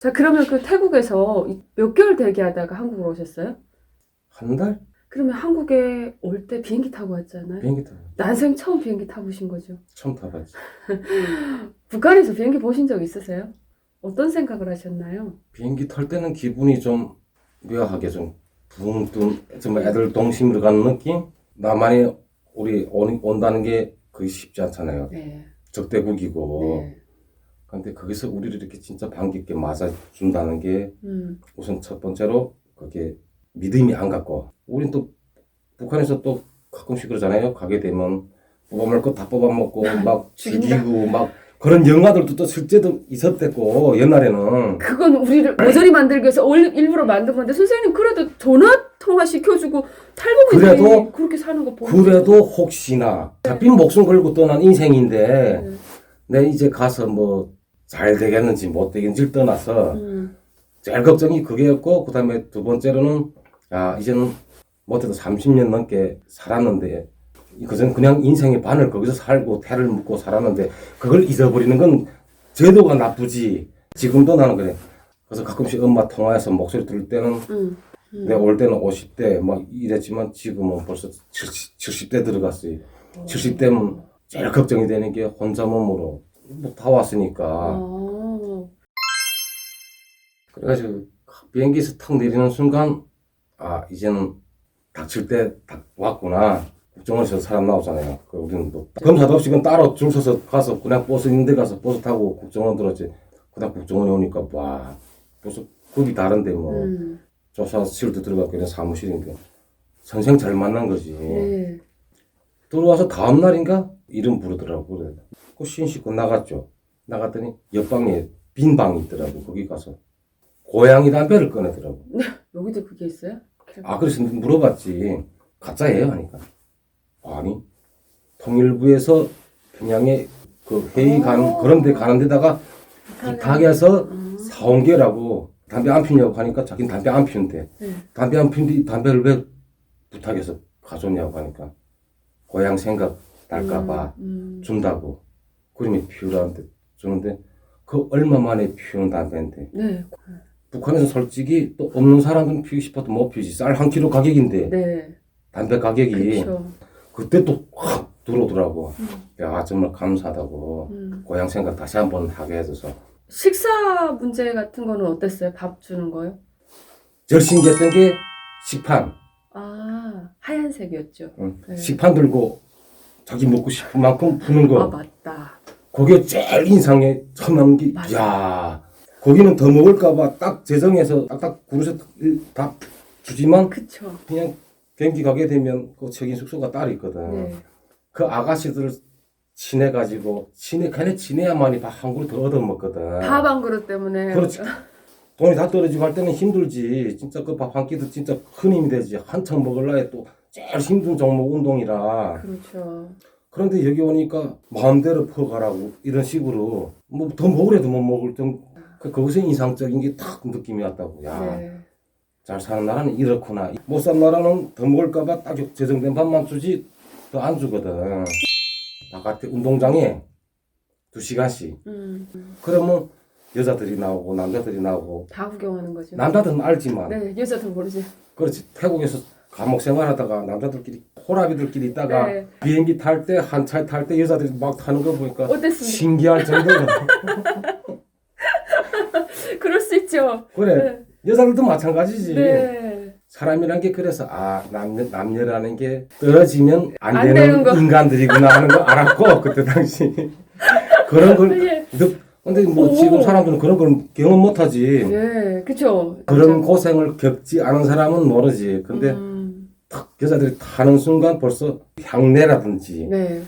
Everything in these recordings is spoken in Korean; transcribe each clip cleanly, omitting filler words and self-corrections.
자, 그러면 그 태국에서 몇 개월 대기하다가 한국으로 오셨어요? 한 달? 그러면 한국에 올 때 비행기 타고 왔잖아요. 비행기 타고 난생 처음 비행기 타보신 거죠? 처음 타봤지. 북한에서 비행기 보신 적 있으세요? 어떤 생각을 하셨나요? 비행기 탈 때는 기분이 좀 묘하게 좀 붕 정말 애들 동심으로 가는 느낌? 나만이 우리 온다는 게 그게 쉽지 않잖아요. 네. 적대국이고. 네. 근데 거기서 우리를 이렇게 진짜 반갑게 맞아준다는 게 우선 첫 번째로 그게 믿음이 안 갔고, 우린 또 북한에서 또 가끔씩 그러잖아요. 가게 되면 뽑아먹을 거 다 뽑아먹고 막 죽이고 막 그런 영화들도 또 실제도 있었댔고 옛날에는. 그건 우리를 모조리 만들기 위해서 일부러 만든 건데 선생님 그래도 전화 통화 시켜주고 탈북민들이 그래도- 그렇게 사는 거 보면 그래도 혹시나 잡힌 목숨 걸고 떠난 인생인데 네. 내 이제 가서 뭐 잘 되겠는지 못 되겠는지를 떠나서 음. 제일 걱정이 그게였고, 그 다음에 두 번째로는 이제는 못해도 30년 넘게 살았는데 그전 그냥 인생의 반을 거기서 살고 태를 묻고 살았는데 그걸 잊어버리는 건 제도가 나쁘지. 지금도 나는 그래. 그래서 가끔씩 엄마 통화해서 목소리 들을 때는 내가 올 때는 50대 막 이랬지만 지금은 벌써 70대 들어갔어요. 70대면 제일 걱정이 되는 게 혼자 몸으로 뭐 다 왔으니까. 그래가지고 비행기에서 탁 내리는 순간 이제는 닥칠 때 딱 왔구나. 국정원에서 사람 나오잖아요. 우리는 뭐 검사도 없이 그냥 따로 줄 서서 가서 그냥 버스 있는 데 가서 버스 타고 국정원 들었지. 그다음 국정원에 오니까 와 벌써 급이 다른데 뭐 조사실도 들어가고 그냥 사무실인데 선생 잘 만난 거지. 네. 들어와서 다음 날인가 이름 부르더라고. 그래. 그 씻고 나갔죠. 나갔더니 옆방에 빈 방이 있더라고. 거기 가서 고양이 담배를 꺼내더라고. 여기도 그게 있어요? 그래서 물어봤지. 가짜예요? 하니까. 아니, 통일부에서 평양에 그 회의 가는, 그런 데 가는 데다가 부탁해서 사온 게라고. 담배 안 피냐고 하니까 자기는 담배 안 피운대. 담배 안 피운데 담배를 왜 부탁해서 가져오냐고 하니까 고향 생각 날까봐 준다고. 그러면 피우라는데 주는데 그 얼마 만에 피우는 담배인데. 네. 북한에서 솔직히 또 없는 사람들은 피우고 싶어도 못 피우지. 쌀 한 킬로 가격인데 네. 담배 가격이. 그쵸. 그때 또 확 들어오더라고. 야 정말 감사하다고. 고향 생각 다시 한번 하게 해줘서. 식사 문제 같은 거는 어땠어요? 밥 주는 거요? 제일 신기했던 게 식판. 하얀색이었죠. 네. 식판 들고 자기 먹고 싶은 만큼 푸는 거. 맞다. 그게 제일 인상에 처음 남은 게, 맞아. 야 거기는 더 먹을까봐 딱 재정해서 딱딱 그릇에 다 주지만 그쵸. 그냥 비행기 가게 되면 그 책임 숙소가 따로 있거든. 네. 그 아가씨들 친해가지고 걔네 친해야만이 밥 한 그릇 더 얻어먹거든. 밥 한 그릇 때문에. 그렇지. 돈이 다 떨어지고 할 때는 힘들지. 진짜 그 밥 한 끼도 진짜 큰 힘이 되지. 한참 먹을라야 또 제일 힘든 종목 운동이라. 그렇죠. 그런데 여기 오니까 마음대로 퍼가라고 이런 식으로 뭐 더 먹으래도 못 먹을 정도. 거기서 인상적인 게 딱 느낌이 왔다고. 야, 네. 잘 사는 나라는 이렇구나. 못 사는 나라는 더 먹을까봐 딱 제정된 밥만 주지 더 안 주거든. 바깥에 운동장에 2시간씩. 그러면 여자들이 나오고 남자들이 나오고. 다 구경하는 거죠. 남자들은 알지만. 네, 여자도 모르지. 그렇지. 태국에서 감옥 생활하다가 남자들끼리 호라비들끼리 있다가 네. 비행기 탈 때 한 차에 탈 때 여자들이 막 타는 거 보니까 어땠습니까? 신기할 정도로. 그럴 수 있죠. 그래. 여자들도 마찬가지지. 네. 사람이란 게 그래서 남녀라는 게 떨어지면 안 안 되는 되는 거. 인간들이구나 하는 거 알았고 그때 당시 그런 걸. 예. 근데 뭐 지금 사람들은 그런 걸 경험 못하지. 네, 그쵸. 그런 고생을 겪지 않은 사람은 모르지. 근데 탁 여자들이 타는 순간 벌써 향내라든지 네.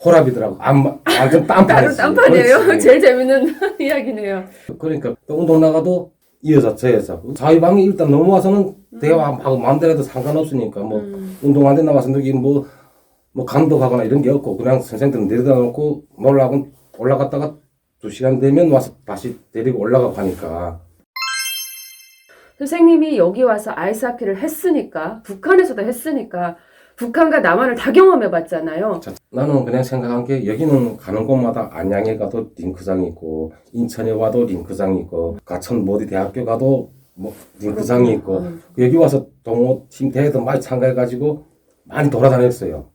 호랍이더라고. 완전 따로 딴판이지. 딴판이에요. 그렇지. 제일 재밌는 이야기네요. 그러니까 또 운동 나가도 이 여자 저 여자 자기 방에 일단 넘어와서는 대화하고 마음대로 해도 상관없으니까 뭐 운동하는데 나와서 누기 뭐 감독하거나 이런 게 없고 그냥 선생님들은 내려다 놓고 놀라고 올라갔다가 2시간 되면 와서 다시 데리고 올라가고 하니까. 선생님이 여기 와서 아이스하키를 했으니까 북한에서도 했으니까 북한과 남한을 다 경험해봤잖아요. 자, 나는 그냥 생각한 게 여기는 가는 곳마다 안양에 가도 링크장이 있고 인천에 와도 링크장이 있고 가천 어디 대학교 가도 뭐 링크장이 있고 여기 와서 동호팀 대회도 많이 참가해가지고 많이 돌아다녔어요.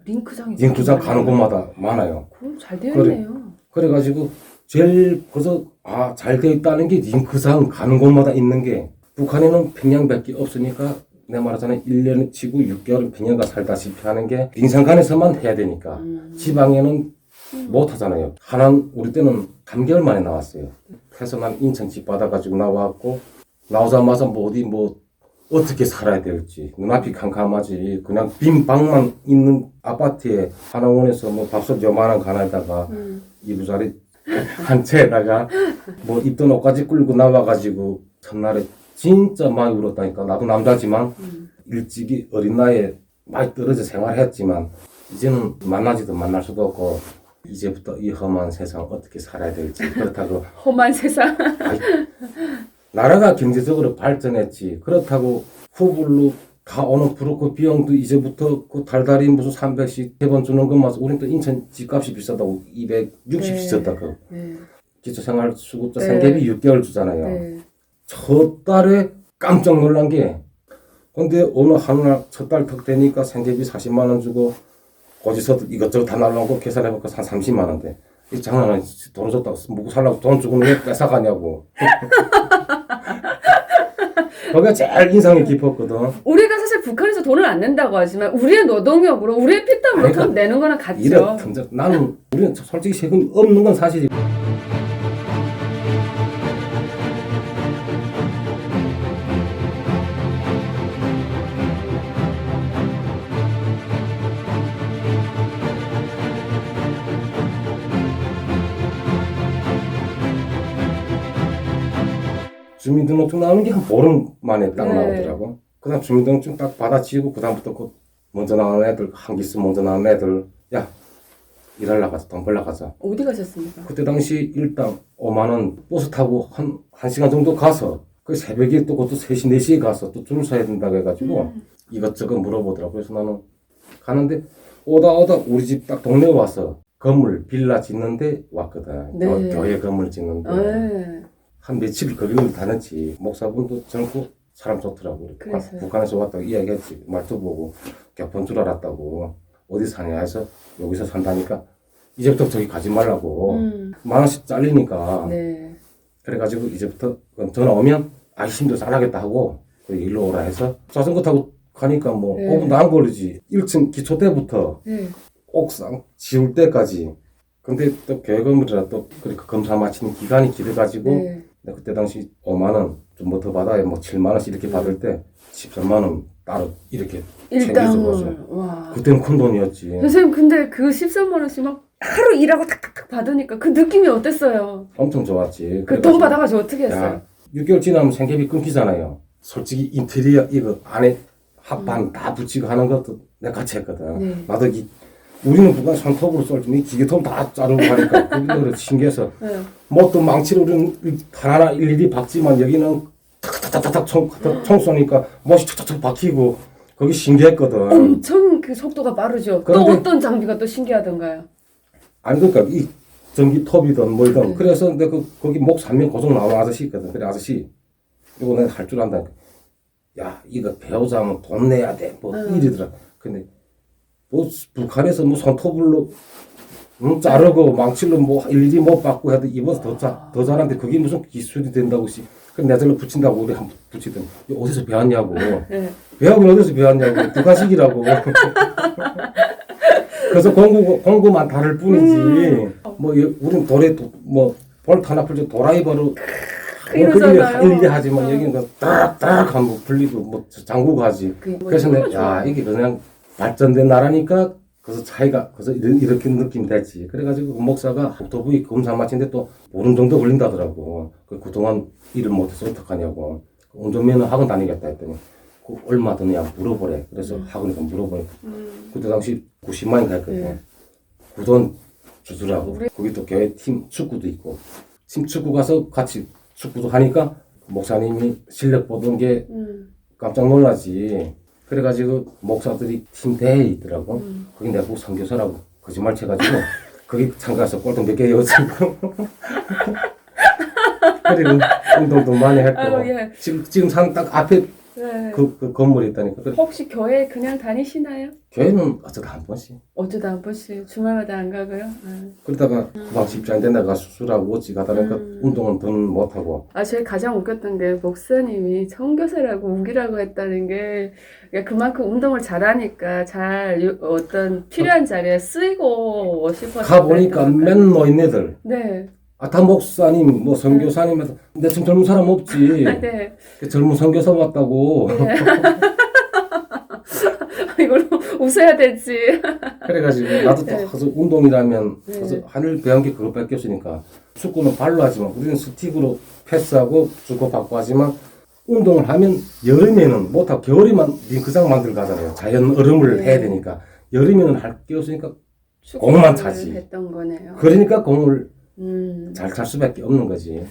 링크장이 링크장 가는 곳마다 많아요. 그럼 잘 되어 있네요. 그래가지고 제일 그래서 잘 되어 있다는 게 링크장 가는 곳마다 있는 게 북한에는 평양밖에 없으니까 내가 말하잖아요. 1년 치고 6개월은 평양가 살다시피 하는 게 링산간에서만 해야 되니까 지방에는 못 하잖아요. 하나는 우리 때는 3개월 만에 나왔어요. 그래서 난 인천 집 받아가지고 나왔고 나오자마자 뭐 어디 뭐 어떻게 살아야 될지 눈앞이 캄캄하지 그냥 빈 방만 있는 아파트에 하나원에서 뭐 밥솥 요만한 가나에다가 이부자리 한 채에다가 뭐 입던 옷까지 끌고 나와가지고 첫날에 진짜 많이 울었다니까. 나도 남자지만 일찍이 어린 나이에 많이 떨어져 생활했지만 이제는 만나지도 만날 수도 없고 이제부터 이 험한 세상 어떻게 살아야 될지 그렇다고 험한 세상. 아이, 나라가 경제적으로 발전했지 그렇다고 후불로 가오는 브로커 비용도 이제부터 그 달달이 무슨 300씩 3번 주는 것만 우린 또 인천 집값이 비싸다고 260 네. 비쌌다고 네. 기초생활수급자 네. 생계비 6개월 주잖아요. 네. 첫 달에 깜짝 놀란 게 근데 어느 한날 첫 달 턱 되니까 생계비 40만 원 주고 거기서 이것저것 다 날라오고 계산해보니까 한 30만 원대. 이 장난 아니지. 돈 줬다고 먹고 살라고 돈 주고는 왜 뺏어가냐고. 거기가 제일 인상이 깊었거든. 우리가 사실 북한에서 돈을 안 낸다고 하지만 우리의 노동력으로 우리의 피땀으로 그러니까 돈 내는 거랑 같죠. 이래 나는 우리는 솔직히 세금 없는 건 사실이고 주민등록증 나오는 게 한 보름 만에 딱 네. 나오더라고. 그 다음 주민등록증 딱 받아치우고 그 다음부터 그 먼저 나오는 애들 한기스 먼저 나오는 애들 야 일하러 나가자 돈 벌러 가자. 어디 가셨습니까? 그때 당시 일당 5만 원 버스 타고 한 시간 정도 가서 그 새벽에 또 그것도 3시 4시에 가서 또 줄 서야 된다고 해가지고 이것저것 물어보더라고. 그래서 나는 가는데 오다 우리 집 딱 동네에 와서 건물 빌라 짓는데 왔거든. 네. 교회 건물 짓는데 네. 한 며칠 거기를 다녔지. 목사분도 젊고 사람 좋더라고. 그래서요? 북한에서 왔다고 이야기했지. 말투 보고 격본 줄 알았다고. 어디 사냐 해서 여기서 산다니까 이제부터 저기 가지 말라고. 10,000원씩 잘리니까. 네. 그래가지고 이제부터 전화 오면 힘도 잘하겠다 하고 일로 오라 해서 자전거 타고 가니까 뭐 네. 5분도 안 걸리지. 1층 기초 때부터 네. 옥상 지울 때까지. 근데 또 교회 건물이라 또 그렇게 검사 마치는 기간이 길어가지고 네. 근데 그때 당시 5만 원, 좀 뭐 더 받아야 뭐 7만 원씩 이렇게 받을 때 13만 원 따로 이렇게 챙겨주고서 일당을 와. 그때는 큰 돈이었지. 선생님 근데 그 13만 원씩 막 하루 일하고 탁탁탁 받으니까 그 느낌이 어땠어요? 엄청 좋았지. 그 돈 받아가지고 어떻게 했어요? 야, 6개월 지나면 생계비 끊기잖아요. 솔직히 인테리어 이거 안에 합판 다 붙이고 하는 것도 내가 같이 했거든. 네. 나도 우리는 북한 손톱으로 쏠지 이 기계톱 다 자르고 하니까 그게 신기해서 네. 뭐 또 망치로 우리는 하나하나 일일이 박지만 여기는 탁탁탁탁 총 쏘니까 못이 탁탁탁 박히고 거기 신기했거든. 엄청 그 속도가 빠르죠. 또 그런데- 어떤 장비가 또 신기하던가요? 아니 그러니까 이 전기 톱이든 뭐이든 네. 그래서 내가 거기 목 3명 고정 나오는 아저씨 있거든. 그래 아저씨 이거 내가 할 줄 안다. 야 이거 배우자면 돈 내야 돼. 뭐 이러더라. 근데 뭐 북한에서 뭐 손톱으로 자르고 망치로 뭐 일일이 못 받고 해도 이번에 더 잘하는데 그게 무슨 기술이 된다고 씨. 그럼 내 절로 붙인다고 우리 한번 붙이든 어디서 배웠냐고. 네. 배우긴 어디서 배웠냐고. 북한식이라고. 그래서 공구만 다를 뿐이지. 뭐 우린 돌에 뭐볼 하나 풀죠 도라이버로 이러잖아요. 일일이 하지만 여기는 그 따락 하면 불리고 뭐 잠그고 하지. 그래서 내가 이게 그냥 발전된 나라니까 그래서 차이가 그래서 이렇게 느낌이 됐지. 그래가지고 그 목사가 국토부의 검사 마치는데 또 보름 정도 걸린다더라고. 그동안 일을 못해서 어떡하냐고. 운전면허 학원 다니겠다 했더니 그 얼마 드냐 물어보래. 그래서 학원에서 물어보니까 그때 당시 90만 원 했거든. 네. 그 돈 주더라고. 거기 또 교회 팀 축구도 있고 팀 축구 가서 같이 축구도 하니까 목사님이 실력 보던 게 깜짝 놀라지. 그래가지고 목사들이 팀대회에 있더라고. 거기 내가 선교사라고 거짓말 쳐가지고 거기 참가해서 꼴등 몇 개 여가지고 그리고 운동도 많이 했고 아유, 예. 지금 산 딱 앞에 네. 그 건물이 있다니까. 혹시 교회 그냥 다니시나요? 교회는 어쩌다 한 번씩. 어쩌다 한 번씩 주말마다 안 가고요. 아. 그러다가 막 집장 된다가 수술하고 어찌 가다 보니까 운동은 더 못하고. 제일 가장 웃겼던 게 목사님이 청교사라고 우기라고 했다는 게 그러니까 그만큼 운동을 잘하니까 어떤 필요한 자리에 쓰이고 싶어서 가보니까 그랬던 맨 노인네들. 네. 다 목사님, 뭐 선교사님, 내 지금 젊은 사람 없지. 네. 젊은 선교사 왔다고. 네. 이걸로 웃어야 되지. 그래가지고 나도 네. 가서 운동이라면 네. 가서 하늘 배운 게 그것밖에 없으니까 축구는 발로 하지만 우리는 스틱으로 패스하고 주고받고 하지만 운동을 하면 여름에는 못하고 겨울에만 링크장 만들고 가잖아요. 자연 얼음을 네. 해야 되니까 여름에는 할 게 없으니까 축구를 공만 차지. 했던 거네요. 그러니까 공을 음. 잘 찰 수밖에 없는 거지.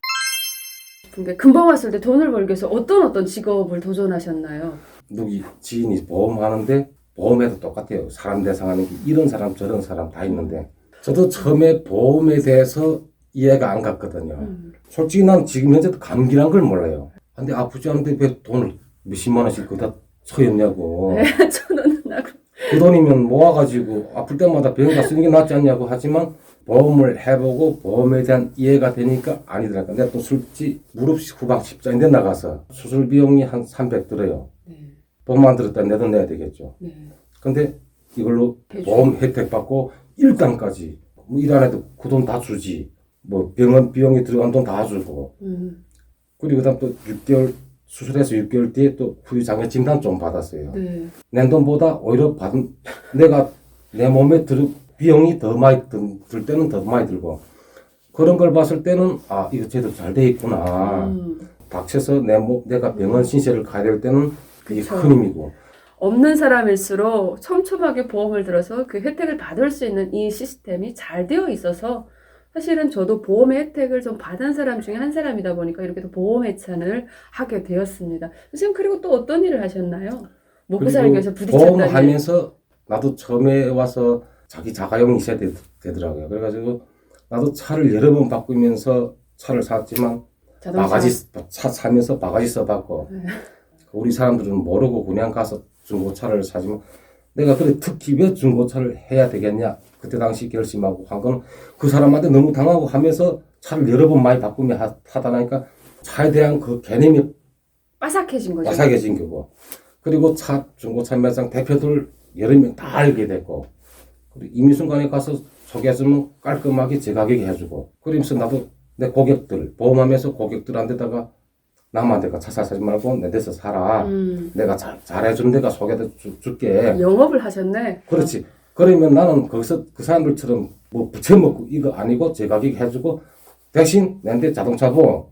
근데 금방 왔을 때 돈을 벌기 위해서 어떤 직업을 도전하셨나요? 누기 지인이 보험하는데 보험에도 똑같아요. 사람 대상하는 게 이런 사람 저런 사람 다 있는데 저도 처음에 보험에 대해서 이해가 안 갔거든요. 솔직히 난 지금 현재도 감기란 걸 몰라요. 근데 아프지 않은데 왜 돈을 몇십만 원씩 거기다 소였냐고. 네, 저는 나고. 그 돈이면 모아가지고 아플 때마다 병원 가 쓰는 게 낫지 않냐고 하지만 보험을 해보고 보험에 대한 이해가 되니까 아니더라고요. 내가 또 솔직히 무릎 후방 십자인데 나가서 수술 비용이 한 300 들어요. 네. 돈만 들었다 내 돈 내야 되겠죠. 네. 근데 이걸로 대출. 보험 혜택 받고 일당까지 뭐 일 안 해도 그 돈 다 주지. 뭐 병원 비용이 들어간 돈 다 주고. 그리고 그다음 또 6개월 수술해서 6개월 뒤에 또 후유장애 진단 좀 받았어요. 네. 낸 돈보다 오히려 받은 내가 내 몸에 비용이 더 많이 들 때는 더 많이 들고 그런 걸 봤을 때는 아 이거 제대로 잘 돼 있구나. 닥쳐서 내가 병원 신세를 가야 될 때는 그게 그쵸. 큰 힘이고. 없는 사람일수록 촘촘하게 보험을 들어서 그 혜택을 받을 수 있는 이 시스템이 잘 되어 있어서 사실은 저도 보험의 혜택을 좀 받은 사람 중에 한 사람이다 보니까 이렇게 또 보험 회찬을 하게 되었습니다. 선생님 그리고 또 어떤 일을 하셨나요? 먹고 살기 위해서 부딪혔다니. 보험하면서 나도 처음에 와서 자기 자가용이 있어야 되더라고요. 그래가지고 나도 차를 여러 번 바꾸면서 차를 샀지만 차 사면서 바가지 써봤고 우리 사람들은 모르고 그냥 가서 중고차를 사지만 내가 그래 특히 왜 중고차를 해야 되겠냐 그때 당시 결심하고 한 건 그 사람한테 너무 당하고 하면서 차를 여러 번 많이 바꾸며 하다 나니까 차에 대한 그 개념이 빠삭해진 거죠. 빠삭해진 거고 그리고 중고차 매장 대표들 여러 명 다 알게 됐고 그리고 임의순간에 가서 소개했으면 깔끔하게 제 가격에 해주고 그러면서 나도 내 고객들 보험하면서 고객들한테다가 남한테가 차 사지 말고 내 데서 사라. 내가 잘해준 데가 소개해 줄게. 영업을 하셨네. 그렇지. 그러면 나는 거기서 그 사람들처럼 뭐 부채먹고 이거 아니고 제 가격에 해주고 대신 내한테 자동차 보험,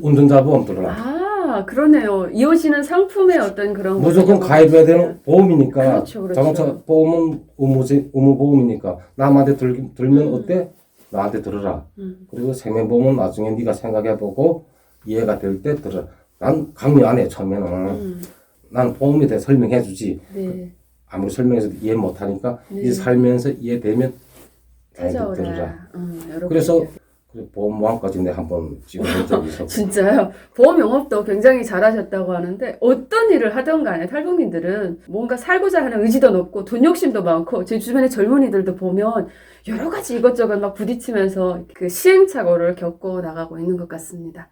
운전자 보험 들어라. 아, 그러네요. 이어지는 상품의 어떤 그런 무조건 가입해야 되는 보험이니까. 그렇죠, 그렇죠. 자동차 보험은 의무 보험이니까 남한테 들면 어때? 나한테 들어라. 그리고 생명보험은 나중에 네가 생각해보고 이해가 될 때 들어. 난 강요 안 해, 처음에는. 난 보험에 대해 설명해주지. 네. 아무리 설명해서도 이해 못하니까 네. 이제 살면서 이해되면 들어라. 찾아오라. 그래서 보험왕까지 내가 한번 찍어본 적이 있었고. 진짜요? 보험 영업도 굉장히 잘하셨다고 하는데 어떤 일을 하던 간에 탈북민들은 뭔가 살고자 하는 의지도 높고 돈 욕심도 많고 제 주변의 젊은이들도 보면 여러 가지 이것저것 막 부딪히면서 그 시행착오를 겪고 나가고 있는 것 같습니다.